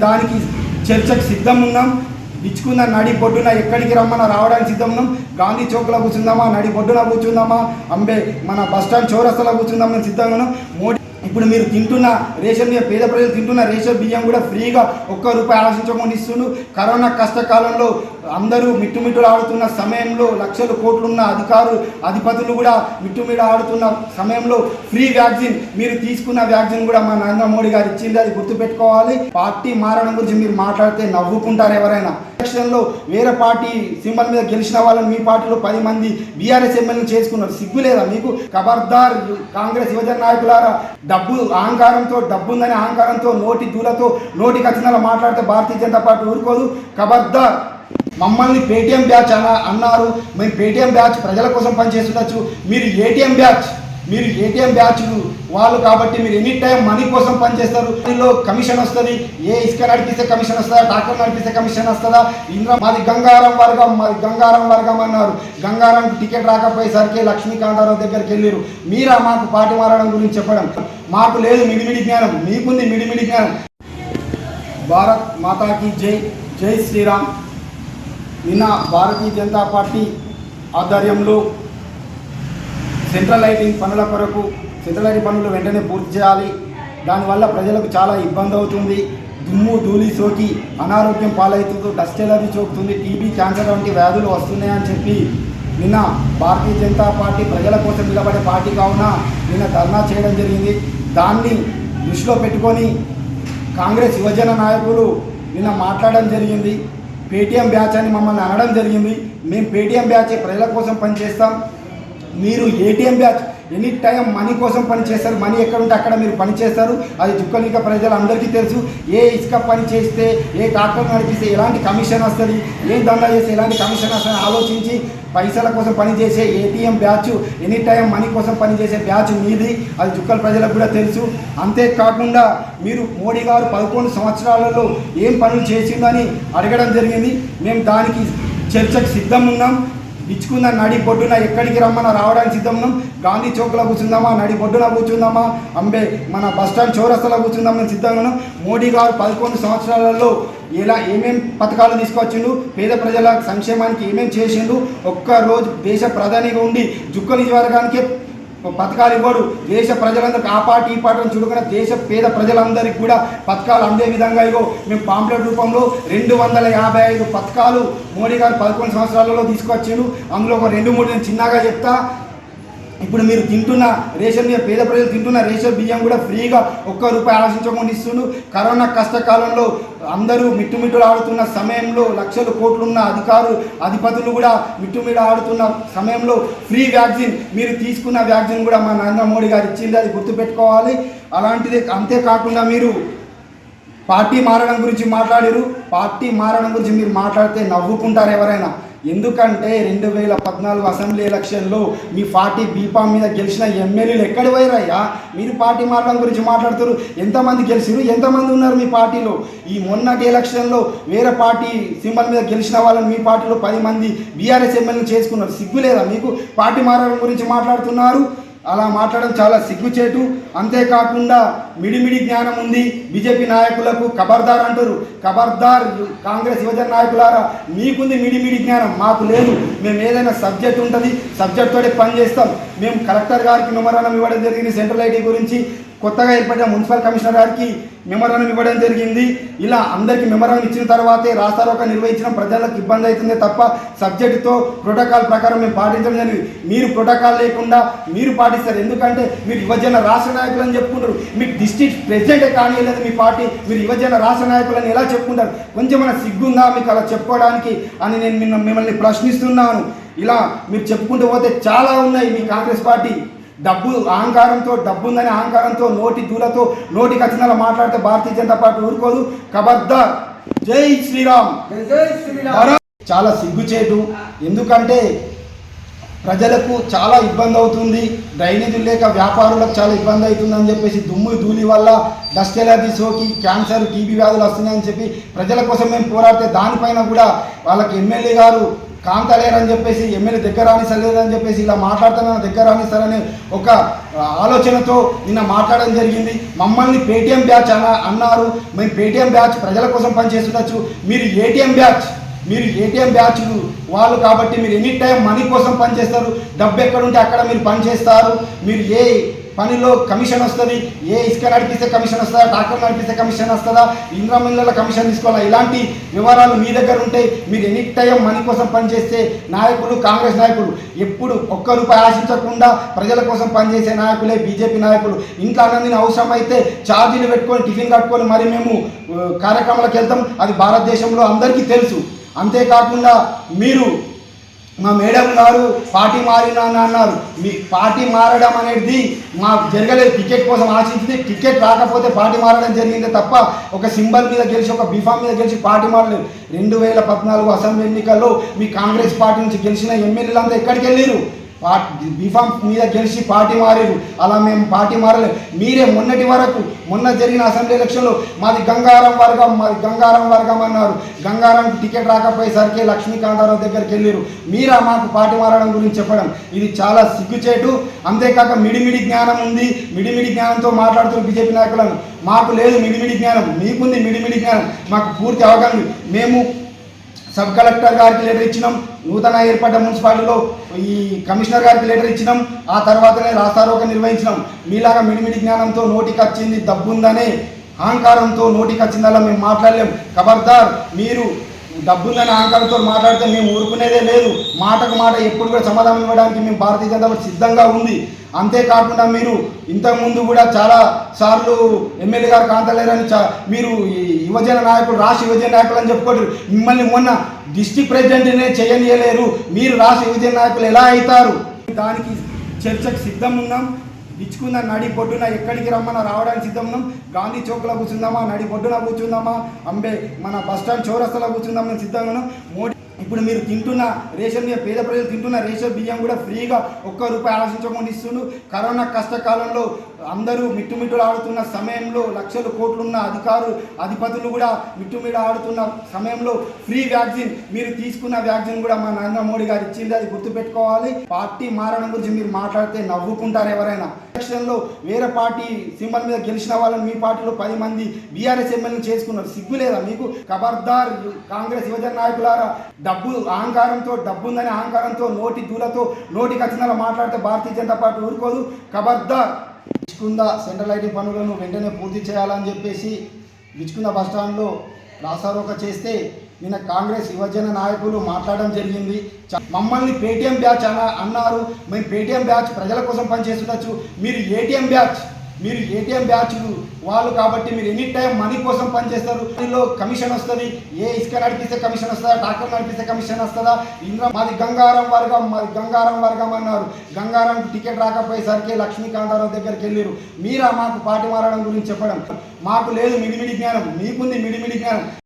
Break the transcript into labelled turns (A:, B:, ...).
A: దానికి చర్చకు సిద్ధం ఉన్నాం. ఇచ్చుకున్న నడి బొడ్డున ఎక్కడికి రమ్మన్నా రావడానికి సిద్ధం ఉన్నాం. గాంధీ చౌక్లో కూర్చుందామా, నడి బొడ్డున కూర్చుందామా, మన బస్టాండ్ చౌరస్తాలో కూర్చుందామని సిద్ధంగా ఉన్నాం. మోడీ ఇప్పుడు మీరు తింటున్న రేషన్ బియ్యం, పేద ప్రజలు తింటున్న రేషన్ బియ్యం కూడా ఫ్రీగా ₹1 ఆశించకుండా ఇస్తుండు. కరోనా కష్టకాలంలో అందరూ మిట్టుమిట్టులు ఆడుతున్న సమయంలో లక్షలు కోట్లున్న అధిపతులు కూడా మిట్టుమిట్టు ఆడుతున్న సమయంలో ఫ్రీ వ్యాక్సిన్ మీరు తీసుకున్న వ్యాక్సిన్ కూడా మా నరేంద్ర మోడీ గారు ఇచ్చింది. అది గుర్తుపెట్టుకోవాలి. పార్టీ మారడం గురించి మీరు మాట్లాడితే నవ్వుకుంటారు ఎవరైనా. ఎలక్షన్లో వేరే పార్టీ సింబల్ మీద గెలిచిన వాళ్ళని మీ పార్టీలో 10 మంది బీఆర్ఎస్ ఎమ్మెల్యేలు చేసుకున్నారు. సిగ్గు లేదా మీకు? ఖబర్దార్ కాంగ్రెస్ యువజన నాయకులారా, డబ్బు ఉందనే అహంకారంతో నోటి దూలతో నోటి కచ్చినలా మాట్లాడితే భారతీయ జనతా పార్టీ ఊరుకోదు. ఖబర్దార్. మమ్మల్ని పేటీఎం బ్యాచ్ అన్నారు. మేము పేటీఎం బ్యాచ్ ప్రజల కోసం పనిచేస్తుండొచ్చు. మీరు ఏటీఎం బ్యాచ్ వాళ్ళు కాబట్టి మీరు ఎనీ టైం మనీ కోసం పనిచేస్తారు. దీనిలో కమిషన్ వస్తుంది. ఏ ఇసుక నడిపిస్తే కమిషన్ వస్తుందా, డాక్టర్ నడిపిస్తే కమిషన్ వస్తుందా? మాది గంగారం వర్గం అన్నారు. గంగారంకి టికెట్ రాకపోయేసరికి లక్ష్మీకాంతారావు దగ్గరికి వెళ్ళారు. మీరా మాకు పార్టీ మారడం గురించి చెప్పడం? మాకు లేదు మిడిమిడి జ్ఞానం, మీకుంది మిడిమిడి జ్ఞానం. భారత్ మాతాకి జై. జై శ్రీరామ్. నిన్న భారతీయ జనతా పార్టీ ఆధ్వర్యంలో సెంట్రల్ లైటింగ్ పనుల కొరకు సెంట్రల్ లైటింగ్ పనులు వెంటనే పూర్తి చేయాలి. దానివల్ల ప్రజలకు చాలా ఇబ్బంది అవుతుంది. దుమ్ము ధూళి సోకి అనారోగ్యం పాలవుతుంది, డస్ట్ ఎలర్జీ సోకుతుంది, టీబీ, క్యాన్సర్ వంటి వ్యాధులు వస్తున్నాయని చెప్పి నిన్న భారతీయ జనతా పార్టీ ప్రజల కోసం నిలబడే పార్టీ కావున నిన్న ధర్నా చేయడం జరిగింది. దాన్ని దృష్టిలో పెట్టుకొని కాంగ్రెస్ యువజన నాయకులు నిన్న మాట్లాడడం జరిగింది. పేటీఎం బ్యాచ్ అని మమ్మల్ని అనడం జరిగింది. మేము పేటీఎం బ్యాచ్ ప్రజల కోసం పనిచేస్తాం. మీరు ATM batch any time money కోసం పనిచేస్తారు. మనీ ఎక్కడ ఉంటే అక్కడ మీరు పనిచేస్తారు. అది చుక్కలిక ప్రజలందరికీ తెలుసు. ఏ ఇసుక పని చేస్తే, ఏ డాక్టర్ నడిపిస్తే ఎలాంటి కమిషన్ వస్తుంది, ఏ దందా చేస్తే ఎలాంటి కమిషన్ వస్తుంది ఆలోచించి పైసల కోసం పనిచేసే ATM batch, any time money కోసం పనిచేసే బ్యాచ్ మీది. అది చుక్కల ప్రజలకు కూడా తెలుసు. అంతేకాకుండా మీరు మోడీ గారు 11 సంవత్సరాలలో ఏం పనులు చేసిందని అడగడం జరిగింది. మేము దానికి చర్చకు సిద్ధం ఉన్నాం. ఇచ్చుకున్న నడి బొడ్డున ఎక్కడికి రమ్మన్నా రావడానికి సిద్ధం ఉన్నాం. గాంధీ చౌక్లో కూర్చుందామా, నడి బొడ్డున కూర్చుందామా, మన బస్టాండ్ చౌరస్తాలో కూర్చుందామని సిద్ధంగా ఉన్నాం. మోడీ గారు 11 సంవత్సరాలలో ఏమేం పథకాలు తీసుకొచ్చిండు, పేద ప్రజల సంక్షేమానికి ఏమేం చేసిండు, ఒక్కరోజు దేశ ప్రధానిగా ఉండి జుక్కల నియోజకవర్గానికే పథకాలు ఇవ్వడు. దేశ ప్రజలందరికీ ఆ పార్టీ ఈ పార్టీని చూడకుండా దేశ పేద ప్రజలందరికీ కూడా పథకాలు అందే విధంగా ఇగో మేము పాంప్లెట్ రూపంలో 255 పథకాలు మోడీ గారు 11 సంవత్సరాలలో తీసుకొచ్చిండు. అందులో ఒక 2-3 నేను చిన్నగా చెప్తా. ఇప్పుడు మీరు తింటున్న రేషన్ బియ్యం, పేద ప్రజలు తింటున్న రేషన్ బియ్యం కూడా ఫ్రీగా ₹1 ఆశించకుండా ఇస్తుండు. కరోనా కష్టకాలంలో అందరూ మిట్టుమిట్టులు ఆడుతున్న సమయంలో లక్షలు కోట్లున్న అధిపతులు కూడా మిట్టుమిట్టు ఆడుతున్న సమయంలో ఫ్రీ వ్యాక్సిన్ మీరు తీసుకున్న వ్యాక్సిన్ కూడా మా నరేంద్ర మోడీ గారు ఇచ్చింది. అది గుర్తుపెట్టుకోవాలి. అలాంటిది అంతేకాకుండా మీరు పార్టీ మారడం గురించి మాట్లాడారు. పార్టీ మారడం గురించి మీరు మాట్లాడితే నవ్వుకుంటారు ఎవరైనా. ఎందుకంటే 2014 అసెంబ్లీ ఎలక్షన్లో మీ పార్టీ బీఫామ్ మీద గెలిచిన ఎమ్మెల్యేలు ఎక్కడి పోయారయ్యా? మీరు పార్టీ మారడం గురించి మాట్లాడుతారు. ఎంతమంది గెలిచిరు, ఎంతమంది ఉన్నారు మీ పార్టీలో? ఈ మొన్నటి ఎలక్షన్లో వేరే పార్టీ సింబల్ మీద గెలిచిన వాళ్ళని మీ పార్టీలో 10 మంది బీఆర్ఎస్ ఎమ్మెల్యేలు చేసుకున్నారు. సిగ్గు లేదా మీకు? పార్టీ మారడం గురించి మాట్లాడుతున్నారు. అలా మాట్లాడడం చాలా సిగ్గుచేటు. అంతేకాకుండా మిడిమిడి జ్ఞానం ఉంది బీజేపీ నాయకులకు. ఖబర్దార్ అంటారు. ఖబర్దార్ కాంగ్రెస్ యువజన నాయకులారా, మీకుంది మిడిమిడి జ్ఞానం, మాకు లేదు. మేము ఏదైనా సబ్జెక్ట్ ఉంటుంది, సబ్జెక్ట్తోనే పని చేస్తాం. మేము కలెక్టర్ గారికి మెమోరాండం ఇవ్వడం జరిగింది. సెంట్రల్ ఐటీ గురించి కొత్తగా ఏర్పడిన మున్సిపల్ కమిషనర్ గారికి మెమోరాండం ఇవ్వడం జరిగింది. ఇలా అందరికీ మెమోరాండం ఇచ్చిన తర్వాతే రాస్తారోక నిర్వహించడం ప్రజలకు ఇబ్బంది అవుతుంది తప్ప సబ్జెక్టుతో ప్రోటోకాల్ ప్రకారం మేము పాటించడం జరిగింది. మీరు ప్రోటోకాల్ లేకుండా మీరు పాటిస్తారు. ఎందుకంటే మీరు యువజన రాష్ట్ర నాయకులు అని చెప్పుకుంటారు. మీకు డిస్ట్రిక్ట్ ప్రెసిడెంటే కానియలేదు మీ పార్టీ. మీరు యువజన రాష్ట్ర నాయకులని ఎలా చెప్పుకుంటారు? కొంచెం మన సిగ్గుందా మీకు అలా చెప్పుకోవడానికి అని నేను మిమ్మల్ని ప్రశ్నిస్తున్నాను. ఇలా మీరు చెప్పుకుంటూ పోతే చాలా ఉన్నాయి. మీ కాంగ్రెస్ పార్టీ డబ్బు ఉందనే అహంకారంతో నోటి దూలతో నోటి కచ్చినలా మాట్లాడితే భారతీయ జనతా పార్టీ ఊరుకోదు. ఖబర్దార్. జై శ్రీరామ్. చాలా సిగ్గుచేటు. ఎందుకంటే ప్రజలకు చాలా ఇబ్బంది అవుతుంది. డ్రైనేజీలు లేక వ్యాపారులకు చాలా ఇబ్బంది అవుతుందని చెప్పేసి దుమ్ము ధూళి వల్ల డస్ట్ ఎలర్జీ సోకి క్యాన్సర్, టీబీ వ్యాధులు వస్తున్నాయని చెప్పి ప్రజల కోసం మేము పోరాడితే దానిపైన కూడా వాళ్ళకి ఎమ్మెల్యే గారు కాంతలేరని చెప్పేసి ఎమ్మెల్యే దగ్గర రానిస్తలేదని చెప్పేసి ఇలా మాట్లాడుతున్నా దగ్గర రానిస్తారని ఒక ఆలోచనతో నిన్న మాట్లాడడం జరిగింది. మమ్మల్ని పేటీఎం బ్యాచ్ అన్నారు. మేము పేటీఎం బ్యాచ్ ప్రజల కోసం పనిచేస్తుండొచ్చు, మీరు ఏటీఎం బ్యాచ్ వాళ్ళు కాబట్టి మీరు ఎనీ టైం మనీ కోసం పనిచేస్తారు. డబ్బు ఎక్కడుంటే అక్కడ మీరు పనిచేస్తారు. మీరు ఏ పనిలో కమిషన్ వస్తుంది, ఏ ఇసుక నడిపిస్తే కమిషన్ వస్తుందా, ట్రాక్టర్ నడిపిస్తే కమిషన్ వస్తుందా, ఇంద్రా మిల్లుల కమిషన్ తీసుకోవాలా, ఇలాంటి వివరాలు మీ దగ్గర ఉంటే మీరు ఎనీ టైం మనీ కోసం పనిచేస్తే నాయకులు, కాంగ్రెస్ నాయకులు ఎప్పుడు ఒక్క రూపాయి ఆశించకుండా ప్రజల కోసం పనిచేసే నాయకులే బీజేపీ నాయకులు. ఇంట్లో అన్నది అవసరం అయితే ఛార్జీలు పెట్టుకొని టిఫిన్ కట్టుకొని మరి మేము కార్యక్రమాలకు వెళ్తాం. అది భారతదేశంలో అందరికీ తెలుసు. అంతేకాకుండా మీరు మా మేడం గారు పార్టీ మారినా అన్నారు. మీ పార్టీ మారడం అనేది మాకు జరగలేదు. టికెట్ కోసం ఆశించింది, టికెట్ రాకపోతే పార్టీ మారడం జరిగిందే తప్ప ఒక సింబల్ మీద గెలిచి, ఒక బీఫామ్ మీద గెలిచి పార్టీ మారలేదు. 2014 అసెంబ్లీ ఎన్నికల్లో మీ కాంగ్రెస్ పార్టీ నుంచి గెలిచిన ఎమ్మెల్యేలంతా ఎక్కడికి వెళ్ళారు? బీఫామ్ మీద గెలిచి పార్టీ మారేరు. అలా మేము పార్టీ మారలేదు. మీరే మొన్న జరిగిన అసెంబ్లీ ఎలక్షన్లో మాది గంగారం వర్గం అన్నారు. గంగారంకి టికెట్ రాకపోయేసరికి లక్ష్మీకాంతారావు దగ్గరికి వెళ్ళారు. మీరా మాకు పార్టీ మారడం గురించి చెప్పడం? ఇది చాలా సిగ్గుచేటు. అంతేకాక మిడిమిడి జ్ఞానం ఉంది, మిడిమిడి జ్ఞానంతో మాట్లాడుతున్న బీజేపీ నాయకులను. మాకు లేదు మిడిమిడి జ్ఞానం, మీకుంది మిడిమిడి జ్ఞానం. మాకు పూర్తి అవగాహన. మేము సబ్ కలెక్టర్ గారికి లెటర్ ఇచ్చినాం, నూతన ఏర్పడ్డ మున్సిపాలిటీలో ఈ కమిషనర్ గారికి లెటర్ ఇచ్చినాం. ఆ తర్వాతనే రాస్తారోక నిర్వహించినాం. మీలాగా మిడిమిడి జ్ఞానంతో నోటికి వచ్చింది డబ్బుందనే అహంకారంతో నోటికి వచ్చిందల్లా మేము మాట్లాడలేం. ఖబర్దార్, మీరు డబ్బుందని అహంకారంతో మాట్లాడితే మేము ఊరుకునేదే లేదు. మాటకు మాట ఎప్పుడు కూడా సమాధానం ఇవ్వడానికి మేము భారతీయ జనతా పార్టీ సిద్ధంగా ఉంది. అంతేకాకుండా మీరు ఇంతకుముందు కూడా చాలా సార్లు ఎమ్మెల్యే గారు కాంతలేరని మీరు యువజన నాయకులు, రాష్ట్ర యువజన నాయకులు అని చెప్పుకోరు. మిమ్మల్ని మొన్న డిస్ట్రిక్ట్ ప్రెసిడెంట్నే చేయనియలేరు. మీరు రాష్ట్ర యువజన నాయకులు ఎలా అవుతారు? దానికి చర్చకు సిద్ధం ఉన్నాం. ఇచ్చుకున్న నడి పొడ్డున ఎక్కడికి రమ్మన్నా రావడానికి సిద్ధం ఉన్నాం. గాంధీ చౌక్లో కూర్చుందామా, నడి పొడ్డున కూర్చుందామా, మన బస్టాండ్ చౌరస్తాలో కూర్చుందాం మేము సిద్ధంగా ఉన్నాం. మోడీ ఇప్పుడు మీరు తింటున్న రేషన్ బియ్యం, పేద ప్రజలు తింటున్న రేషన్ బియ్యం కూడా ఫ్రీగా ₹1 ఆశించకుండా ఇస్తుండు. కరోనా కష్టకాలంలో అందరూ మిట్టుమిట్టులు ఆడుతున్న సమయంలో, లక్షల కోట్లున్న అధిపతులు కూడా మిట్టుమిట్టు ఆడుతున్న సమయంలో ఫ్రీ వ్యాక్సిన్ మీరు తీసుకున్న వ్యాక్సిన్ కూడా మా నరేంద్ర మోడీ గారు ఇచ్చింది. అది గుర్తుపెట్టుకోవాలి. పార్టీ మారడం గురించి మీరు మాట్లాడితే నవ్వుకుంటారు ఎవరైనా. ఎలక్షన్లో వేరే పార్టీ సింబల్ మీద గెలిచిన వాళ్ళని మీ పార్టీలో 10 మంది బీఆర్ఎస్ ఎమ్మెల్యేలు చేసుకున్నారు. సిగ్గు లేదా మీకు? ఖబర్దార్ కాంగ్రెస్ యువజన నాయకులారా, డబ్బుందని అహంకారంతో నోటి దూలతో నోటికి వచ్చిన మాట్లాడితే భారతీయ జనతా పార్టీ ఊరుకోదు. ఖబర్దార్. బిచ్కుంద సెంట్రల్ లైటింగ్ పనులను వెంటనే పూర్తి చేయాలని చెప్పేసి బిచ్కుంద బస్టాండ్లో రాస్తారోక చేస్తే నిన్న కాంగ్రెస్ యువజన నాయకులు మాట్లాడడం జరిగింది. మమ్మల్ని పేటీఎం బ్యాచ్ అన్నారు. మేము పేటీఎం బ్యాచ్ ప్రజల కోసం పనిచేస్తుండొచ్చు, మీరు ఏటీఎం బ్యాచ్ వాళ్ళు కాబట్టి మీరు ఎనీ టైం మనీ కోసం పనిచేస్తారు. దీనిలో కమిషన్ వస్తుంది, ఏ ఇసుక నడిపిస్తే కమిషన్ వస్తుందా, ట్రాక్టర్ నడిపిస్తే కమిషన్ వస్తుందా. మాది గంగారం వర్గం అన్నారు. గంగారంకి టికెట్ రాకపోయేసరికి లక్ష్మీకాంతారావు దగ్గరికి వెళ్ళారు. మీరా మాకు పార్టీ మారడం గురించి చెప్పడం? మాకు లేదు మిడిమిడి జ్ఞానం, మీకుంది మిడిమిడి జ్ఞానం.